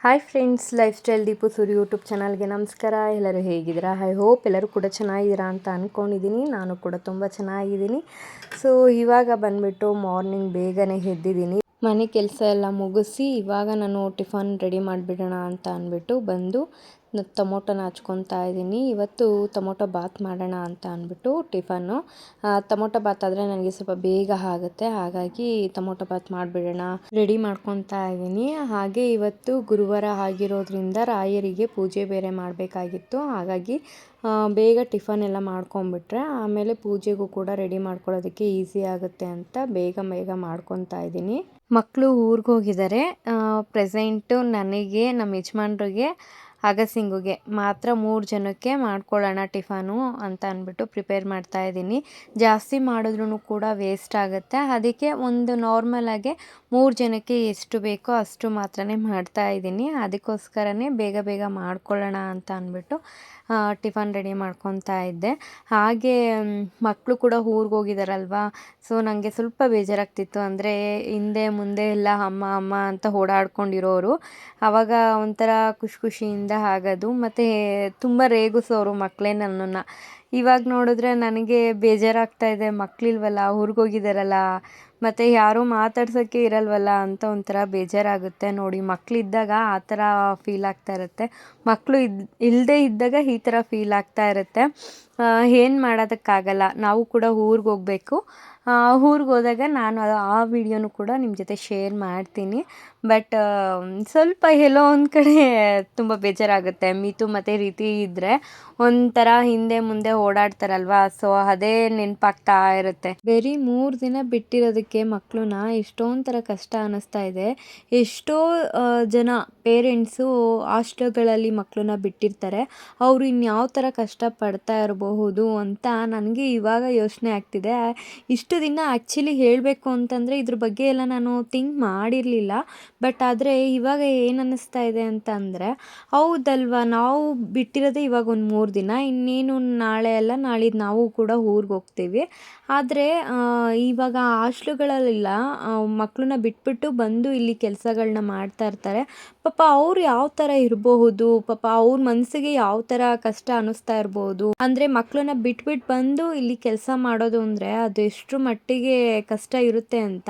Hi friends, life style Deepu Suri YouTube ಚಾನಲ್ಗೆ ನಮಸ್ಕಾರ. ಎಲ್ಲರೂ ಹೇಗಿದ್ದೀರಾ? ಐ ಹೋಪ್ ಎಲ್ಲರೂ ಕೂಡ ಚೆನ್ನಾಗಿದ್ದೀರಾ ಅಂತ ಅಂದ್ಕೊಂಡಿದ್ದೀನಿ. ನಾನು ಕೂಡ ತುಂಬ ಚೆನ್ನಾಗಿದ್ದೀನಿ. ಸೊ ಇವಾಗ ಬಂದುಬಿಟ್ಟು ಮಾರ್ನಿಂಗ್ ಬೇಗನೆ ಎದ್ದಿದ್ದೀನಿ. ಮನೆ ಕೆಲಸ ಎಲ್ಲ ಮುಗಿಸಿ ಇವಾಗ ನಾನು ಟಿಫನ್ ರೆಡಿ ಮಾಡಿಬಿಡೋಣ ಅಂತ ಅಂದ್ಬಿಟ್ಟು ಬಂದು ಟೊಮೊಟೊನ ಹಚ್ಕೊತಾ ಇದ್ದೀನಿ. ಇವತ್ತು ಟೊಮೊಟೊ ಬಾತ್ ಮಾಡೋಣ ಅಂತ ಅಂದ್ಬಿಟ್ಟು ಟಿಫನ್ನು. ಟೊಮೊಟೊ ಬಾತ್ ಆದರೆ ನನಗೆ ಸ್ವಲ್ಪ ಬೇಗ ಆಗುತ್ತೆ, ಹಾಗಾಗಿ ಟೊಮೊಟೊ ಬಾತ್ ಮಾಡಿಬಿಡೋಣ ರೆಡಿ ಮಾಡ್ಕೊತಾ ಇದ್ದೀನಿ. ಹಾಗೆ ಇವತ್ತು ಗುರುವಾರ ಆಗಿರೋದ್ರಿಂದ ರಾಯರಿಗೆ ಪೂಜೆ ಬೇರೆ ಮಾಡಬೇಕಾಗಿತ್ತು, ಹಾಗಾಗಿ ಬೇಗ ಟಿಫನ್ ಎಲ್ಲ ಮಾಡ್ಕೊಂಬಿಟ್ರೆ ಆಮೇಲೆ ಪೂಜೆಗೂ ಕೂಡ ರೆಡಿ ಮಾಡ್ಕೊಳ್ಳೋದಕ್ಕೆ ಈಸಿ ಆಗುತ್ತೆ ಅಂತ ಬೇಗ ಮಾಡ್ಕೊತಾ ಇದ್ದೀನಿ. ಮಕ್ಕಳು ಊರಿಗೆ ಹೋಗಿದ್ದಾರೆ. ಪ್ರೆಸೆಂಟು ನನಗೆ, ನಮ್ಮ ಯಜಮಾನ್ರಿಗೆ, ಅಗಸಿಂಗುಗೆ ಮಾತ್ರ 3 ಜನಕ್ಕೆ ಮಾಡ್ಕೊಳ್ಳೋಣ ಟಿಫನು ಅಂತ ಅಂದ್ಬಿಟ್ಟು ಪ್ರಿಪೇರ್ ಮಾಡ್ತಾ ಇದ್ದೀನಿ. ಜಾಸ್ತಿ ಮಾಡಿದ್ರೂ ಕೂಡ ವೇಸ್ಟ್ ಆಗುತ್ತೆ, ಅದಕ್ಕೆ ಒಂದು ನಾರ್ಮಲಾಗೆ 3 ಜನಕ್ಕೆ ಎಷ್ಟು ಬೇಕೋ ಅಷ್ಟು ಮಾತ್ರನೇ ಮಾಡ್ತಾ ಇದ್ದೀನಿ. ಅದಕ್ಕೋಸ್ಕರನೇ ಬೇಗ ಮಾಡ್ಕೊಳ್ಳೋಣ ಅಂತ ಅಂದ್ಬಿಟ್ಟು ಟಿಫನ್ ರೆಡಿ ಮಾಡ್ಕೊತಾ ಇದ್ದೆ. ಹಾಗೆ ಮಕ್ಕಳು ಕೂಡ ಊರಿಗೆ ಹೋಗಿದ್ದಾರಲ್ವ, ಸೊ ನನಗೆ ಸ್ವಲ್ಪ ಬೇಜಾರಾಗ್ತಿತ್ತು. ಅಂದರೆ ಹಿಂದೆ ಮುಂದೆ ಎಲ್ಲ ಅಮ್ಮ ಅಂತ ಓಡಾಡ್ಕೊಂಡಿರೋರು, ಆವಾಗ ಒಂಥರ ಖುಷಿಯಿಂದ ಆಗೋದು. ಮತ್ತು ತುಂಬ ರೇಗಿಸೋರು ಮಕ್ಕಳೇ ನನ್ನನ್ನು. ಇವಾಗ ನೋಡಿದ್ರೆ ನನಗೆ ಬೇಜಾರಾಗ್ತಾ ಇದೆ, ಮಕ್ಕಳಿಲ್ವಲ್ಲ, ಊರಿಗೋಗಿದ್ದಾರಲ್ಲ, ಮತ್ತು ಯಾರೂ ಮಾತಾಡ್ಸೋಕ್ಕೆ ಇರಲ್ವಲ್ಲ ಅಂತ ಒಂಥರ ಬೇಜಾರಾಗುತ್ತೆ. ನೋಡಿ, ಮಕ್ಕಳಿದ್ದಾಗ ಆ ಥರ ಫೀಲ್ ಆಗ್ತಾ ಇರುತ್ತೆ, ಮಕ್ಕಳು ಇಲ್ಲದೇ ಇದ್ದಾಗ ಈ ಥರ ಫೀಲ್ ಆಗ್ತಾ ಇರುತ್ತೆ. ಏನು ಮಾಡೋದಕ್ಕಾಗಲ್ಲ, ನಾವು ಕೂಡ ಊರಿಗೆ ಹೋಗಬೇಕು. ಊರಿಗೆ ಹೋದಾಗ ನಾನು ಆ ವಿಡಿಯೋನು ಕೂಡ ನಿಮ್ಮ ಜೊತೆ ಶೇರ್ ಮಾಡ್ತೀನಿ. ಬಟ್ ಸ್ವಲ್ಪ ಎಲ್ಲೋ ಒಂದು ಕಡೆ ತುಂಬ ಬೇಜಾರಾಗುತ್ತೆ. ಮಿತು ಮತ್ತು ರೀತಿ ಇದ್ದರೆ ಒಂಥರ ಹಿಂದೆ ಮುಂದೆ ಓಡಾಡ್ತಾರಲ್ವ, ಸೊ ಅದೇ ನೆನಪಾಗ್ತಾ ಇರುತ್ತೆ. ಬರೀ 3 ದಿನ ಬಿಟ್ಟಿರೋದಕ್ಕೆ ಮಕ್ಕಳನ್ನ ಎಷ್ಟೊಂದು ಥರ ಕಷ್ಟ ಅನ್ನಿಸ್ತಾ ಇದೆ. ಎಷ್ಟೋ ಜನ ಪೇರೆಂಟ್ಸು ಹಾಸ್ಟೆಲ್ಗಳಲ್ಲಿ ಮಕ್ಕಳನ್ನ ಬಿಟ್ಟಿರ್ತಾರೆ, ಅವರು ಇನ್ಯಾವ ಥರ ಕಷ್ಟಪಡ್ತಾ ಇರಬಹುದು ಅಂತ ನನಗೆ ಇವಾಗ ಯೋಚನೆ ಆಗ್ತಿದೆ. ಇಷ್ಟು ದಿನ ಆ್ಯಕ್ಚುಲಿ ಹೇಳಬೇಕು ಅಂತಂದರೆ ಇದ್ರ ಬಗ್ಗೆ ಎಲ್ಲ ನಾನು ಥಿಂಕ್ ಮಾಡಿರಲಿಲ್ಲ. ಬಟ್ ಆದರೆ ಇವಾಗ ಏನು ಅನ್ನಿಸ್ತಾ ಇದೆ ಅಂತ ಅಂದರೆ, ಹೌದಲ್ವ, ನಾವು ಬಿಟ್ಟಿರೋದೇ ಇವಾಗ ಒಂದು 3 ದಿನ, ಇನ್ನೇನು ನಾಳೆ ಅಲ್ಲ ನಾಳಿದ್ದು ನಾವು ಕೂಡ ಊರಿಗೆ ಹೋಗ್ತೀವಿ. ಆದರೆ ಇವಾಗ ಹಾಸ್ಟೆಲ್ಗಳಲ್ಲೆಲ್ಲ ಮಕ್ಕಳನ್ನ ಬಿಟ್ಬಿಟ್ಟು ಬಂದು ಇಲ್ಲಿ ಕೆಲಸಗಳನ್ನ ಮಾಡ್ತಾ ಇರ್ತಾರೆ. ಪಾಪ ಅವ್ರು ಯಾವ ಥರ ಇರಬಹುದು, ಪಾಪ ಅವ್ರ ಮನಸ್ಸಿಗೆ ಯಾವ ಥರ ಕಷ್ಟ ಅನ್ನಿಸ್ತಾ ಇರ್ಬೋದು. ಅಂದರೆ ಮಕ್ಕಳನ್ನ ಬಿಟ್ಬಿಟ್ಟು ಬಂದು ಇಲ್ಲಿ ಕೆಲಸ ಮಾಡೋದು ಅಂದರೆ ಅದು ಎಷ್ಟು ಮಟ್ಟಿಗೆ ಕಷ್ಟ ಇರುತ್ತೆ ಅಂತ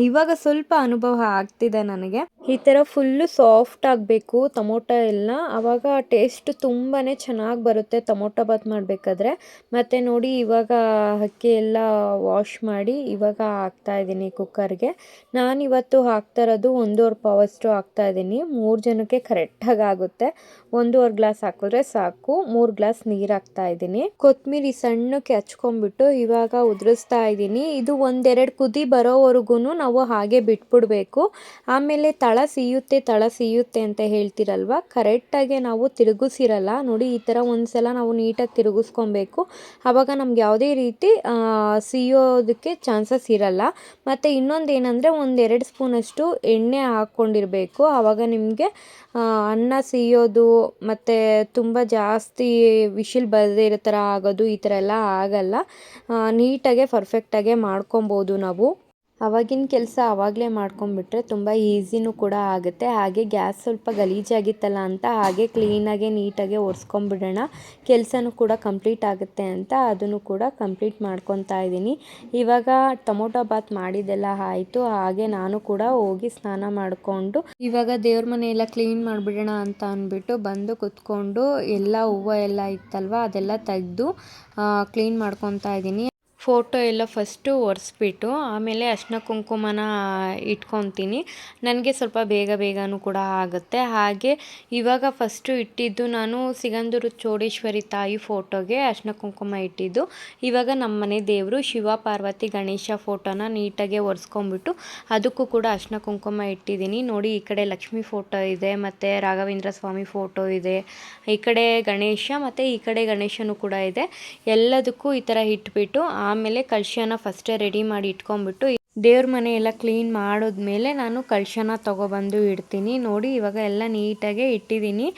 ಇವಾಗ ಸ್ವಲ್ಪ ಅನುಭವ ಆಗ್ತಿದೆ ನನಗೆ. ಈ ಥರ ಫುಲ್ಲು ಸಾಫ್ಟ್ ಆಗಬೇಕು ಟೊಮೊಟೊ ಎಲ್ಲ, ಆವಾಗ ಟೇಸ್ಟ್ ತುಂಬಾ ಚೆನ್ನಾಗಿ ಬರುತ್ತೆ ಟೊಮೊಟೊ ಬಾತ್ ಮಾಡಬೇಕಾದ್ರೆ. ಮತ್ತು ನೋಡಿ, ಇವಾಗ ಅಕ್ಕಿ ಎಲ್ಲ ವಾಶ್ ಮಾಡಿ ಇವಾಗ ಹಾಕ್ತಾಯಿದ್ದೀನಿ ಕುಕ್ಕರ್ಗೆ. ನಾನಿವತ್ತು ಹಾಕ್ತಾ ಇರೋದು 1.5 ಪಾವಷ್ಟು ಹಾಕ್ತಾಯಿದ್ದೀನಿ. 3 ಜನಕ್ಕೆ ಕರೆಕ್ಟಾಗಿ ಆಗುತ್ತೆ. 1.5 ಗ್ಲಾಸ್ ಹಾಕಿದ್ರೆ ಸಾಕು. 3 ಗ್ಲಾಸ್ ನೀರು ಹಾಕ್ತಾಯಿದ್ದೀನಿ. ಕೊತ್ತಂಬರಿ ಸಣ್ಣಕ್ಕೆ ಹಚ್ಕೊಂಡ್ಬಿಟ್ಟು ಇವಾಗ ಉದುರಿಸ್ತಾ ಇದ್ದೀನಿ. ಇದು 1-2 ಕುದಿ ಬರೋವರೆಗೂ ನಾವು ಹಾಗೆ ಬಿಟ್ಬಿಡಬೇಕು. ಆಮೇಲೆ ತಳ ಸಿಯುತ್ತೆ ಅಂತ ಹೇಳ್ತಿರಲ್ವ, ಕರೆಕ್ಟಾಗಿ ನಾವು ತಿರುಗಿಸಿರಲ್ಲ. ನೋಡಿ, ಈ ಥರ ಒಂದ್ಸಲ ನಾವು ನೀಟಾಗಿ ತಿರುಗಿಸ್ಕೊಬೇಕು. ಆವಾಗ ನಮ್ಗೆ ಯಾವುದೇ ರೀತಿ ಸಿಯೋದಕ್ಕೆ ಚಾನ್ಸಸ್ ಇರಲ್ಲ. ಮತ್ತು ಇನ್ನೊಂದು ಏನಂದರೆ 1-2 ಸ್ಪೂನಷ್ಟು ಎಣ್ಣೆ ಹಾಕ್ಕೊಂಡಿರಬೇಕು. ಆವಾಗ ನಿಮಗೆ ಅನ್ನ ಸಿಯೋದು ಮತ್ತು ತುಂಬ ಜಾಸ್ತಿ ವಿಶಿಲ್ ಬರದೇ ಇರೋ ಥರ ಆಗೋದು ಈ ಥರ ಎಲ್ಲ ಆಗಲ್ಲ. ನೀಟಾಗೆ ಪರ್ಫೆಕ್ಟಾಗೆ ಮಾಡ್ಕೊಬೋದು ನಾವು. ಆವಾಗಿನ ಕೆಲಸ ಆವಾಗಲೇ ಮಾಡ್ಕೊಂಬಿಟ್ರೆ ತುಂಬ ಈಸಿನೂ ಕೂಡ ಆಗುತ್ತೆ. ಹಾಗೆ ಗ್ಯಾಸ್ ಸ್ವಲ್ಪ ಗಲೀಜಾಗಿತ್ತಲ್ಲ ಅಂತ ಹಾಗೆ ಕ್ಲೀನಾಗೆ ನೀಟಾಗೆ ಒರೆಸ್ಕೊಂಬಿಡೋಣ, ಕೆಲಸನೂ ಕೂಡ ಕಂಪ್ಲೀಟ್ ಆಗುತ್ತೆ ಅಂತ ಅದನ್ನು ಕೂಡ ಕಂಪ್ಲೀಟ್ ಮಾಡ್ಕೊತಾ ಇದ್ದೀನಿ. ಇವಾಗ ಟೊಮೊಟೊ ಬಾತ್ ಮಾಡಿದ್ದೆಲ್ಲ ಆಯಿತು. ಹಾಗೆ ನಾನು ಕೂಡ ಹೋಗಿ ಸ್ನಾನ ಮಾಡಿಕೊಂಡು ಇವಾಗ ದೇವ್ರ ಮನೆ ಎಲ್ಲ ಕ್ಲೀನ್ ಮಾಡಿಬಿಡೋಣ ಅಂತ ಅಂದ್ಬಿಟ್ಟು ಬಂದು ಕುತ್ಕೊಂಡು ಎಲ್ಲ ಹೂವು ಎಲ್ಲ ಇತ್ತಲ್ವ ಅದೆಲ್ಲ ತೆಗೆದು ಕ್ಲೀನ್ ಮಾಡ್ಕೊತಾ ಇದ್ದೀನಿ. ಫೋಟೋ ಎಲ್ಲ ಫಸ್ಟು ಒರೆಸ್ಬಿಟ್ಟು ಆಮೇಲೆ ಅರಿಶಿನ ಕುಂಕುಮನ ಇಟ್ಕೊತೀನಿ. ನನಗೆ ಸ್ವಲ್ಪ ಬೇಗನೂ ಕೂಡ ಆಗುತ್ತೆ. ಹಾಗೆ ಇವಾಗ ಫಸ್ಟು ಇಟ್ಟಿದ್ದು ನಾನು ಸಿಗಂದೂರು ಚೌಡೇಶ್ವರಿ ತಾಯಿ ಫೋಟೋಗೆ ಅರಿಶಿನ ಕುಂಕುಮ ಇಟ್ಟಿದ್ದು. ಇವಾಗ ನಮ್ಮ ಮನೆ ದೇವರು ಶಿವ ಪಾರ್ವತಿ ಗಣೇಶ ಫೋಟೋನ ನೀಟಾಗೆ ಒರೆಸ್ಕೊಂಬಿಟ್ಟು ಅದಕ್ಕೂ ಕೂಡ ಅರಿಶಿನ ಕುಂಕುಮ ಇಟ್ಟಿದ್ದೀನಿ. ನೋಡಿ, ಈ ಕಡೆ ಲಕ್ಷ್ಮಿ ಫೋಟೋ ಇದೆ, ಮತ್ತು ರಾಘವೇಂದ್ರ ಸ್ವಾಮಿ ಫೋಟೋ ಇದೆ, ಈ ಕಡೆ ಗಣೇಶ ಮತ್ತು ಈ ಕಡೆ ಗಣೇಶನೂ ಕೂಡ ಇದೆ. ಎಲ್ಲದಕ್ಕೂ ಈ ಥರ ಇಟ್ಬಿಟ್ಟು ಆಮೇಲೆ ಕಳಶನ ಫಸ್ಟೇ ರೆಡಿ ಮಾಡಿ ಇಟ್ಕೊಂಡ್ಬಿಟ್ಟು ದೇವ್ರ ಮನೆ ಎಲ್ಲ ಕ್ಲೀನ್ ಮಾಡಿದ್ಮೇಲೆ ನಾನು ಕಳಶನ ತೊಗೊಬಂದು ಇಡ್ತೀನಿ. ನೋಡಿ ಇವಾಗ ಎಲ್ಲ ನೀಟಾಗೆ ಇಟ್ಟಿದ್ದೀನಿ.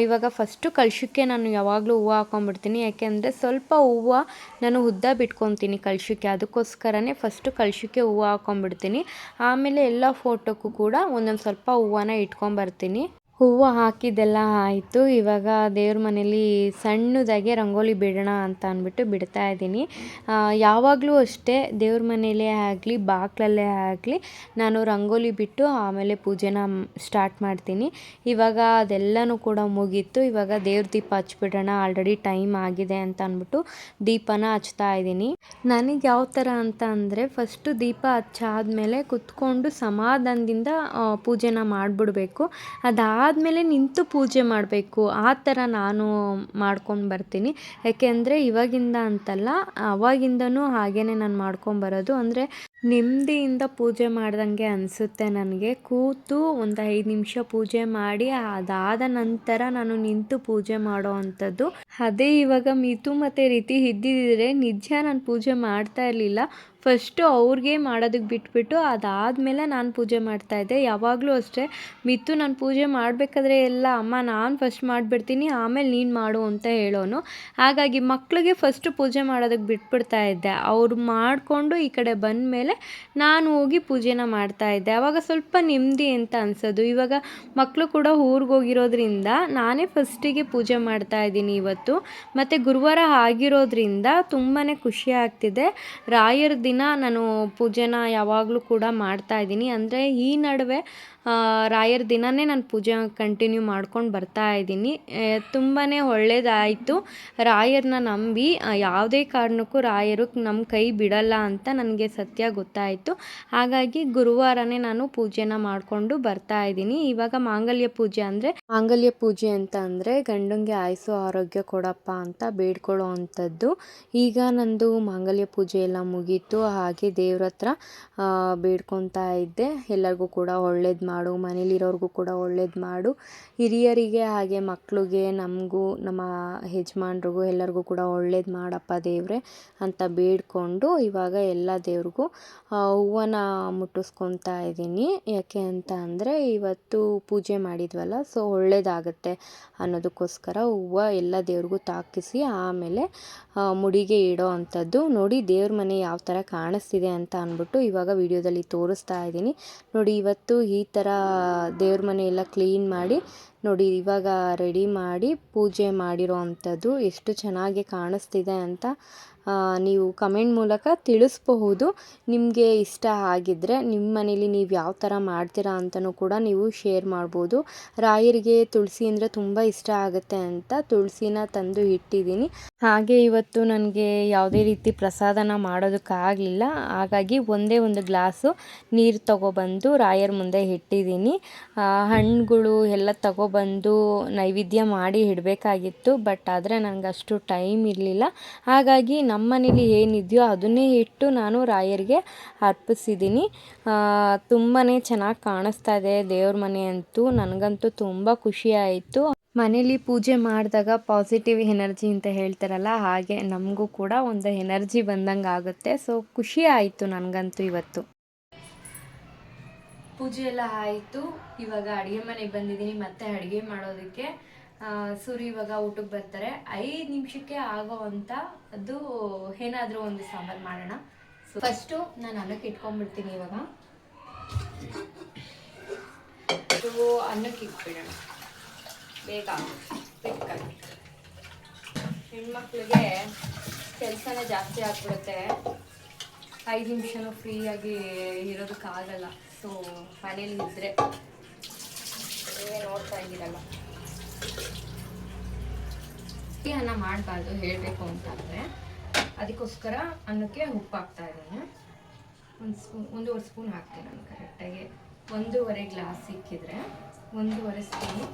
ಇವಾಗ ಫಸ್ಟು ಕಳಶಕ್ಕೆ ನಾನು ಯಾವಾಗಲೂ ಹೂವು ಹಾಕ್ಕೊಂಬಿಡ್ತೀನಿ. ಯಾಕೆಂದರೆ ಸ್ವಲ್ಪ ಹೂವು ನಾನು ಉದ್ದ ಬಿಟ್ಕೊತೀನಿ ಕಳಶಕ್ಕೆ, ಅದಕ್ಕೋಸ್ಕರನೇ ಫಸ್ಟು ಕಳಶಕ್ಕೆ ಹೂವು ಹಾಕ್ಕೊಂಬಿಡ್ತೀನಿ. ಆಮೇಲೆ ಎಲ್ಲ ಫೋಟೋಕ್ಕೂ ಕೂಡ ಒಂದೊಂದು ಸ್ವಲ್ಪ ಹೂವನ್ನ ಇಟ್ಕೊಂಬರ್ತೀನಿ. ಹೂವು ಹಾಕಿದ್ದೆಲ್ಲ ಆಯಿತು. ಇವಾಗ ದೇವ್ರ ಮನೇಲಿ ಸಣ್ಣದಾಗೆ ರಂಗೋಲಿ ಬಿಡೋಣ ಅಂತ ಅಂದ್ಬಿಟ್ಟು ಬಿಡ್ತಾ ಇದ್ದೀನಿ. ಯಾವಾಗಲೂ ಅಷ್ಟೇ ದೇವ್ರ ಮನೆಯಲ್ಲೇ ಆಗಲಿ ಬಾಗಿಲಲ್ಲೇ ಆಗಲಿ ನಾನು ರಂಗೋಲಿ ಬಿಟ್ಟು ಆಮೇಲೆ ಪೂಜೆನ ಸ್ಟಾರ್ಟ್ ಮಾಡ್ತೀನಿ. ಇವಾಗ ಅದೆಲ್ಲನೂ ಕೂಡ ಮುಗೀತು. ಇವಾಗ ದೇವ್ರ ದೀಪ ಹಚ್ಬಿಡೋಣ, ಆಲ್ರೆಡಿ ಟೈಮ್ ಆಗಿದೆ ಅಂತ ಅಂದ್ಬಿಟ್ಟು ದೀಪನ ಹಚ್ತಾ ಇದ್ದೀನಿ. ನನಗೆ ಯಾವ ಥರ ಅಂತ ಅಂದರೆ ಫಸ್ಟು ದೀಪ ಹಚ್ಚಾದ್ಮೇಲೆ ಕುತ್ಕೊಂಡು ಸಮಾಧಾನದಿಂದ ಪೂಜೆನ ಮಾಡಿಬಿಡ್ಬೇಕು. ಅದಾದಮೇಲೆ ನಿಂತು ಪೂಜೆ ಮಾಡಬೇಕು, ಆ ಥರ ನಾನು ಮಾಡ್ಕೊಂಡು ಬರ್ತೀನಿ. ಯಾಕೆಂದರೆ ಇವಾಗಿಂದ ಅಂತಲ್ಲ, ಅವಾಗಿಂದನೂ ಹಾಗೇ ನಾನು ಮಾಡ್ಕೊಂಬರೋದು. ಅಂದರೆ ನೆಮ್ಮದಿಯಿಂದ ಪೂಜೆ ಮಾಡ್ದಂಗೆ ಅನಿಸುತ್ತೆ ನನಗೆ. ಕೂತು ಒಂದು 5 ನಿಮಿಷ ಪೂಜೆ ಮಾಡಿ ಅದಾದ ನಂತರ ನಾನು ನಿಂತು ಪೂಜೆ ಮಾಡೋ ಅಂಥದ್ದು. ಅದೇ ಇವಾಗ ಮಿತು ಮತ್ತು ರೀತಿ ಇದ್ದಿದ್ದರೆ ನಿಜ ನಾನು ಪೂಜೆ ಮಾಡ್ತಾ ಇರಲಿಲ್ಲ. ಫಸ್ಟು ಅವ್ರಿಗೆ ಮಾಡೋದಕ್ಕೆ ಬಿಟ್ಬಿಟ್ಟು ಅದಾದಮೇಲೆ ನಾನು ಪೂಜೆ ಮಾಡ್ತಾಯಿದ್ದೆ. ಯಾವಾಗಲೂ ಅಷ್ಟೇ ಮಿತು ನಾನು ಪೂಜೆ ಮಾಡಬೇಕಾದ್ರೆ ಎಲ್ಲ ಅಮ್ಮ ನಾನು ಫಸ್ಟ್ ಮಾಡಿಬಿಡ್ತೀನಿ ಆಮೇಲೆ ನೀನು ಮಾಡು ಅಂತ ಹೇಳೋನು. ಹಾಗಾಗಿ ಮಕ್ಕಳಿಗೆ ಫಸ್ಟು ಪೂಜೆ ಮಾಡೋದಕ್ಕೆ ಬಿಟ್ಬಿಡ್ತಾ ಇದ್ದೆ. ಅವ್ರು ಮಾಡಿಕೊಂಡು ಈ ಕಡೆ ಬಂದ ಮೇಲೆ ನಾನು ಹೋಗಿ ಪೂಜೆನ ಮಾಡ್ತಾಯಿದ್ದೆ. ಆವಾಗ ಸ್ವಲ್ಪ ನೆಮ್ಮದಿ ಅಂತ ಅನಿಸೋದು. ಇವಾಗ ಮಕ್ಕಳು ಕೂಡ ಊರಿಗೆ ಹೋಗಿರೋದ್ರಿಂದ ನಾನೇ ಫಸ್ಟಿಗೆ ಪೂಜೆ ಮಾಡ್ತಾಯಿದ್ದೀನಿ ಇವತ್ತು. ಮತ್ತು ಗುರುವಾರ ಆಗಿರೋದ್ರಿಂದ ತುಂಬಾ ಖುಷಿ ಆಗ್ತಿದೆ. ರಾಯರ ದಿನ ನಾನು ಪೂಜೆನ ಯಾವಾಗಲೂ ಕೂಡ ಮಾಡ್ತಾಯಿದ್ದೀನಿ. ಅಂದರೆ ಈ ನಡುವೆ ರಾಯರ ದಿನವೇ ನಾನು ಪೂಜೆ ಕಂಟಿನ್ಯೂ ಮಾಡ್ಕೊಂಡು ಬರ್ತಾಯಿದ್ದೀನಿ. ತುಂಬಾ ಒಳ್ಳೆಯದಾಯಿತು. ರಾಯರನ್ನ ನಂಬಿ ಯಾವುದೇ ಕಾರಣಕ್ಕೂ ರಾಯರು ನಮ್ಮ ಕೈ ಬಿಡಲ್ಲ ಅಂತ ನನಗೆ ಸತ್ಯ ಗೊತ್ತಾಯಿತು. ಹಾಗಾಗಿ ಗುರುವಾರನೇ ನಾನು ಪೂಜೆನ ಮಾಡಿಕೊಂಡು ಬರ್ತಾಯಿದ್ದೀನಿ. ಇವಾಗ ಮಾಂಗಲ್ಯ ಪೂಜೆ ಅಂತ ಅಂದರೆ ಗಂಡಂಗೆ ಆಯುಸ್ಸು ಆರೋಗ್ಯ ಕೊಡಪ್ಪ ಅಂತ ಬೇಡ್ಕೊಳ್ಳೋ ಅಂಥದ್ದು. ಈಗ ನಂದು ಮಾಂಗಲ್ಯ ಪೂಜೆ ಎಲ್ಲ ಮುಗೀತು. ಹಾಗೆ ದೇವ್ರ ಹತ್ರ ಬೇಡ್ಕೊತಾ ಇದ್ದೆ, ಎಲ್ಲರಿಗೂ ಕೂಡ ಒಳ್ಳೇದು ಮಾಡು, ಮನೇಲಿರೋರಿಗೂ ಕೂಡ ಒಳ್ಳೇದು ಮಾಡು, ಹಿರಿಯರಿಗೆ ಹಾಗೆ ಮಕ್ಕಳಿಗೆ ನಮಗೂ ನಮ್ಮ ಯಜಮಾನ್ರಿಗೂ ಎಲ್ಲರಿಗೂ ಕೂಡ ಒಳ್ಳೇದು ಮಾಡಪ್ಪ ದೇವ್ರೆ ಅಂತ ಬೇಡ್ಕೊಂಡು ಇವಾಗ ಎಲ್ಲ ದೇವ್ರಿಗೂ ಹೂವನ್ನ ಮುಟ್ಟಿಸ್ಕೊತಾ ಇದ್ದೀನಿ. ಯಾಕೆ ಅಂತ ಅಂದರೆ ಇವತ್ತು ಪೂಜೆ ಮಾಡಿದ್ವಲ್ಲ, ಸೊ ಒಳ್ಳೇದಾಗತ್ತೆ ಅನ್ನೋದಕ್ಕೋಸ್ಕರ ಹೂವು ಎಲ್ಲ ದೇವ್ರಿಗೂ ತಾಕಿಸಿ ಆಮೇಲೆ ಮುಡಿಗೆ ಇಡೋ ಅಂಥದ್ದು. ನೋಡಿ ದೇವ್ರ ಮನೆ ಯಾವ ಥರ ಕಾಣಿಸ್ತಿದೆ ಅಂತ ಅಂದ್ಬಿಟ್ಟು ಇವಾಗ ವಿಡಿಯೋದಲ್ಲಿ ತೋರಿಸ್ತಾ ಇದ್ದೀನಿ. ನೋಡಿ ಇವತ್ತು ಈ ಥರ ದೇವ್ರ ಮನೆ ಎಲ್ಲ ಕ್ಲೀನ್ ಮಾಡಿ ನೋಡಿ ಇವಾಗ ರೆಡಿ ಮಾಡಿ ಪೂಜೆ ಮಾಡಿರೋ ಅಂಥದ್ದು. ಎಷ್ಟು ಚೆನ್ನಾಗಿ ಕಾಣಿಸ್ತಿದೆ ಅಂತ ನೀವು ಕಮೆಂಟ್ ಮೂಲಕ ತಿಳಿಸ್ಬಹುದು. ನಿಮಗೆ ಇಷ್ಟ ಆಗಿದ್ದರೆ ನಿಮ್ಮ ಮನೇಲಿ ನೀವು ಯಾವ ಥರ ಮಾಡ್ತೀರಾ ಅಂತಲೂ ಕೂಡ ನೀವು ಶೇರ್ ಮಾಡ್ಬೋದು. ರಾಯರಿಗೆ ತುಳಸಿ ಅಂದರೆ ತುಂಬ ಇಷ್ಟ ಆಗುತ್ತೆ ಅಂತ ತುಳಸಿನ ತಂದು ಇಟ್ಟಿದ್ದೀನಿ. ಹಾಗೆ ಇವತ್ತು ನನಗೆ ಯಾವುದೇ ರೀತಿ ಪ್ರಸಾದನ ಮಾಡೋದಕ್ಕಾಗಲಿಲ್ಲ. ಹಾಗಾಗಿ ಒಂದೇ ಒಂದು ಗ್ಲಾಸು ನೀರು ತಗೊಬಂದು ರಾಯರ ಮುಂದೆ ಇಟ್ಟಿದ್ದೀನಿ. ಹಣ್ಣುಗಳು ಎಲ್ಲ ತಗೊಬಂದು ನೈವೇದ್ಯ ಮಾಡಿ ಇಡಬೇಕಾಗಿತ್ತು. ಬಟ್ ಆದರೆ ನನಗೆ ಅಷ್ಟು ಟೈಮ್ ಇರಲಿಲ್ಲ. ಹಾಗಾಗಿ ನಮ್ಮ ಮನೇಲಿ ಏನಿದೆಯೋ ಅದನ್ನೇ ಇಟ್ಟು ನಾನು ರಾಯರಿಗೆ ಅರ್ಪಿಸಿದ್ದೀನಿ. ತುಂಬಾ ಚೆನ್ನಾಗಿ ಕಾಣಿಸ್ತಾ ಇದೆ ದೇವ್ರ ಮನೆ ಅಂತೂ. ನನಗಂತೂ ತುಂಬ ಖುಷಿ ಆಯಿತು. ಮನೇಲಿ ಪೂಜೆ ಮಾಡಿದಾಗ ಪಾಸಿಟಿವ್ ಎನರ್ಜಿ ಅಂತ ಹೇಳ್ತಾರಲ್ಲ, ಹಾಗೆ ನಮಗೂ ಕೂಡ ಒಂದು ಎನರ್ಜಿ ಬಂದಂಗೆ ಆಗುತ್ತೆ. ಸೊ ಖುಷಿ ಆಯಿತು ನನಗಂತೂ ಇವತ್ತು. ಪೂಜೆ ಎಲ್ಲ ಆಯಿತು. ಇವಾಗ ಅಡುಗೆ ಮನೆಗೆ ಬಂದಿದ್ದೀನಿ ಮತ್ತೆ ಅಡುಗೆ ಮಾಡೋದಕ್ಕೆ. ಸೂರ್ಯ ಇವಾಗ ಊಟಕ್ಕೆ ಬರ್ತಾರೆ. 5 ನಿಮಿಷಕ್ಕೆ ಆಗೋ ಅಂತ ಅದು ಏನಾದರೂ ಒಂದು ಸಾಂಬಾರು ಮಾಡೋಣ. ಸೊ ಫಸ್ಟು ನಾನು ಅನ್ನಕ್ಕೆ ಇಟ್ಕೊಂಡ್ಬಿಡ್ತೀನಿ. ಇವಾಗ ಅನ್ನಕ್ಕೆ ಇಟ್ಬಿಡೋಣ, ಬೇಗ ಬಿಟ್ಕೊಂಡು. ಹೆಣ್ಮಕ್ಳಿಗೆ ಕೆಲಸನೇ ಜಾಸ್ತಿ ಆಗ್ಬಿಡುತ್ತೆ. 5 ನಿಮಿಷನೂ ಫ್ರೀಯಾಗಿ ಇರೋದಕ್ಕಾಗಲ್ಲ. ಸೊ ಮನೇಲಿ ಇದ್ದರೆ ನೋಡ್ತಾ ಇದ್ದೀರಲ್ಲ, ಅನ್ನ ಮಾಡಬಾರ್ದು ಹೇಳಬೇಕು ಅಂತಂದರೆ ಅದಕ್ಕೋಸ್ಕರ ಅನ್ನಕ್ಕೆ ಉಪ್ಪು ಹಾಕ್ತಾ ಇದ್ದೀನಿ. 1 ಸ್ಪೂನ್ ಹಾಕ್ತೀನಿ ನಾನು ಕರೆಕ್ಟಾಗಿ. 1.5 ಗ್ಲಾಸ್ ಸಿಕ್ಕಿದ್ರೆ 1.5 ಸ್ಪೂನು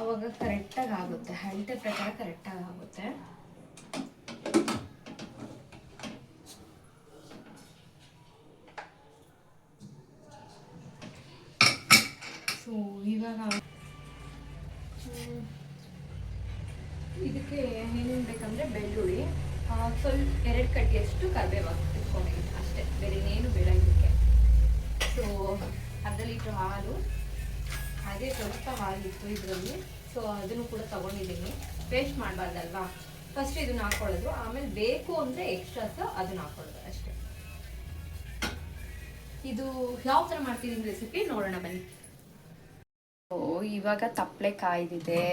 ಅವಾಗ ಕರೆಕ್ಟಾಗಿ ಆಗುತ್ತೆ. ಅಳತೆ ಪ್ರಕಾರ ಕರೆಕ್ಟಾಗಿ ಆಗುತ್ತೆ. ಸೊ ಇವಾಗ ಇದಕ್ಕೆ ಏನೇನು ಬೇಕಂದರೆ ಬೆಳ್ಳುಳ್ಳಿ, ಸ್ವಲ್ಪ 2 ಕಡ್ಡಿಯಷ್ಟು ಕರಿಬೇವು ಇಟ್ಕೊಂಡಿದ್ದೀನಿ ಅಷ್ಟೇ. ಅಷ್ಟೇ, ಬೇರೆ ಇನ್ನೇನು ಬೇಡ ಇದಕ್ಕೆ. ಸೊ ಅರ್ಧ ಲೀಟ್ರ್ ಹಾಲು, ಹಾಗೆ ಸ್ವಲ್ಪ ಹಾಲಿತ್ತು ಇದರಲ್ಲಿ, ಸೊ ಅದನ್ನು ಕೂಡ ತೊಗೊಂಡಿದ್ದೀನಿ. ವೇಸ್ಟ್ ಮಾಡಬಾರ್ದಲ್ವಾ, ಫಸ್ಟ್ ಇದನ್ನ ಹಾಕೊಳ್ಳೋದು, ಆಮೇಲೆ ಬೇಕು ಅಂದರೆ ಎಕ್ಸ್ಟ್ರಾಸ್ ಅದನ್ನ ಹಾಕೊಳ್ಳೋದು ಅಷ್ಟೇ. ಇದು ಯಾವ ಥರ ಮಾಡ್ತಿದ್ದೀನಿ ರೆಸಿಪಿ ನೋಡೋಣ ಬನ್ನಿ. ಇವಾಗ ತಪ್ಪಲೆ ಕಾಯ್ದಿದೆ,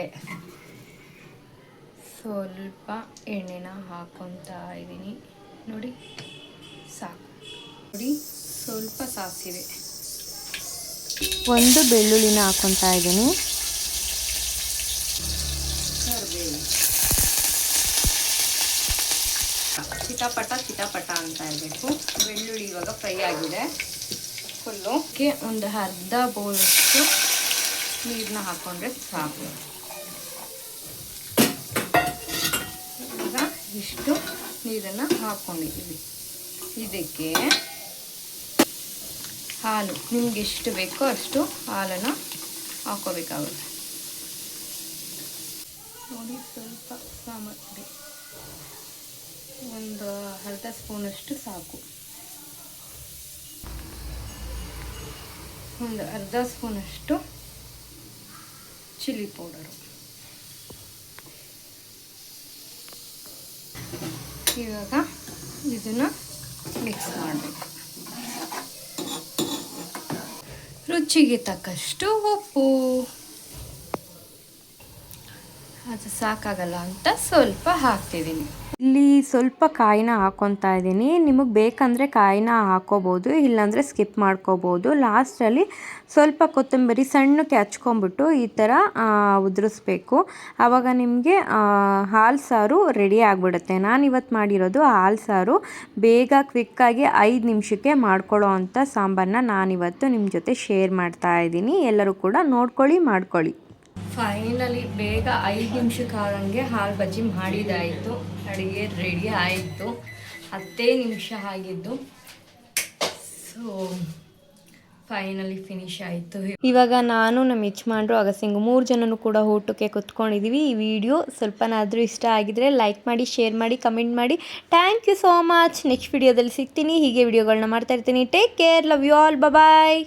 ಸ್ವಲ್ಪ ಎಣ್ಣೆನ ಹಾಕೊತಾ ಇದ್ದೀನಿ. ನೋಡಿ ಸಾಕು, ನೋಡಿ ಸ್ವಲ್ಪ ಸಾಸಿವೆ, ಒಂದು ಬೆಳ್ಳುಳ್ಳಿನ ಹಾಕೊತಾ ಇದ್ದೀನಿ, ಕರಿಬೇವು, ಚಿಟಪಟ ಅಂತ ಇರಬೇಕು. ಬೆಳ್ಳುಳ್ಳಿ ಇವಾಗ ಫ್ರೈ ಆಗಿದೆ ಫುಲ್ಲು. ಒಂದು ಅರ್ಧ ಬೌಲಷ್ಟು ನೀರನ್ನ ಹಾಕೊಂಡ್ರೆ ಸಾಕು. ಈಗ ಇಷ್ಟು ನೀರನ್ನು ಹಾಕ್ಕೊಂಡಿದ್ದೀವಿ. ಇದಕ್ಕೆ ಹಾಲು ನಿಮ್ಗೆ ಎಷ್ಟು ಬೇಕೋ ಅಷ್ಟು ಹಾಲನ್ನು ಹಾಕೋಬೇಕಾಗುತ್ತೆ. ನೋಡಿ ಸ್ವಲ್ಪ ಸಾಮಗ್ರಿ, ಒಂದು ಅರ್ಧ ಸ್ಪೂನಷ್ಟು ಸಾಕು. ಒಂದು ಅರ್ಧ ಸ್ಪೂನಷ್ಟು ಚಿಲ್ಲಿ ಪೌಡರು. ಇವಾಗ ಇದನ್ನು ಮಿಕ್ಸ್ ಮಾಡಬೇಕು. ರುಚಿಗೆ ತಕ್ಕಷ್ಟು ಉಪ್ಪು, ಅದು ಸಾಕಾಗಲ್ಲ ಅಂತ ಸ್ವಲ್ಪ ಹಾಕ್ತಿದ್ದೀನಿ. ಇಲ್ಲಿ ಸ್ವಲ್ಪ ಕಾಯಿನ ಹಾಕ್ಕೊತಾ ಇದ್ದೀನಿ. ನಿಮಗೆ ಬೇಕಂದರೆ ಕಾಯಿನ ಹಾಕ್ಕೋಬೋದು, ಇಲ್ಲಾಂದರೆ ಸ್ಕಿಪ್ ಮಾಡ್ಕೋಬೋದು. ಲಾಸ್ಟಲ್ಲಿ ಸ್ವಲ್ಪ ಕೊತ್ತಂಬರಿ ಸಣ್ಣಕ್ಕೆ ಹಚ್ಕೊಂಬಿಟ್ಟು ಈ ಥರ ಉದುರಿಸ್ಬೇಕು. ಆವಾಗ ನಿಮಗೆ ಹಾಲು ಸಾರು ರೆಡಿ ಆಗಿಬಿಡುತ್ತೆ. ನಾನಿವತ್ತು ಮಾಡಿರೋದು ಹಾಲು ಸಾರು, ಬೇಗ ಕ್ವಿಕ್ಕಾಗಿ 5 ನಿಮಿಷಕ್ಕೆ ಮಾಡ್ಕೊಳ್ಳೋ ಅಂಥ ಸಾಂಬಾರನ್ನ ನಾನಿವತ್ತು ನಿಮ್ಮ ಜೊತೆ ಶೇರ್ ಮಾಡ್ತಾ ಇದ್ದೀನಿ. ಎಲ್ಲರೂ ಕೂಡ ನೋಡ್ಕೊಳ್ಳಿ, ಮಾಡ್ಕೊಳ್ಳಿ. ಫೈನಲಿ ಬೇಗ 5 ನಿಮಿಷಕ್ಕಾಗಂಗೆ ಹಾಲು ಬಜ್ಜಿ ಮಾಡಿದಾಯಿತು. ಅಡುಗೆ ರೆಡಿ ಆಯಿತು. 10 ನಿಮಿಷ ಆಗಿದ್ದು. ಸೊ ಫೈನಲಿ ಫಿನಿಶ್ ಆಯಿತು. ಇವಾಗ ನಾನು, ನಮ್ಮ ಯಜಮಾನ್ರು, ಅಗಸಿಂಗು 3 ಜನನು ಕೂಡ ಊಟಕ್ಕೆ ಕುತ್ಕೊಂಡಿದ್ದೀವಿ. ಈ ವಿಡಿಯೋ ಸ್ವಲ್ಪನಾದರೂ ಇಷ್ಟ ಆಗಿದರೆ ಲೈಕ್ ಮಾಡಿ, ಶೇರ್ ಮಾಡಿ, ಕಮೆಂಟ್ ಮಾಡಿ. Thank you so much. Next ವಿಡಿಯೋದಲ್ಲಿ ಸಿಗ್ತೀನಿ. ಹೀಗೆ ವಿಡಿಯೋಗಳನ್ನ ಮಾಡ್ತಾ ಇರ್ತೀನಿ. Take care, love you all, bye.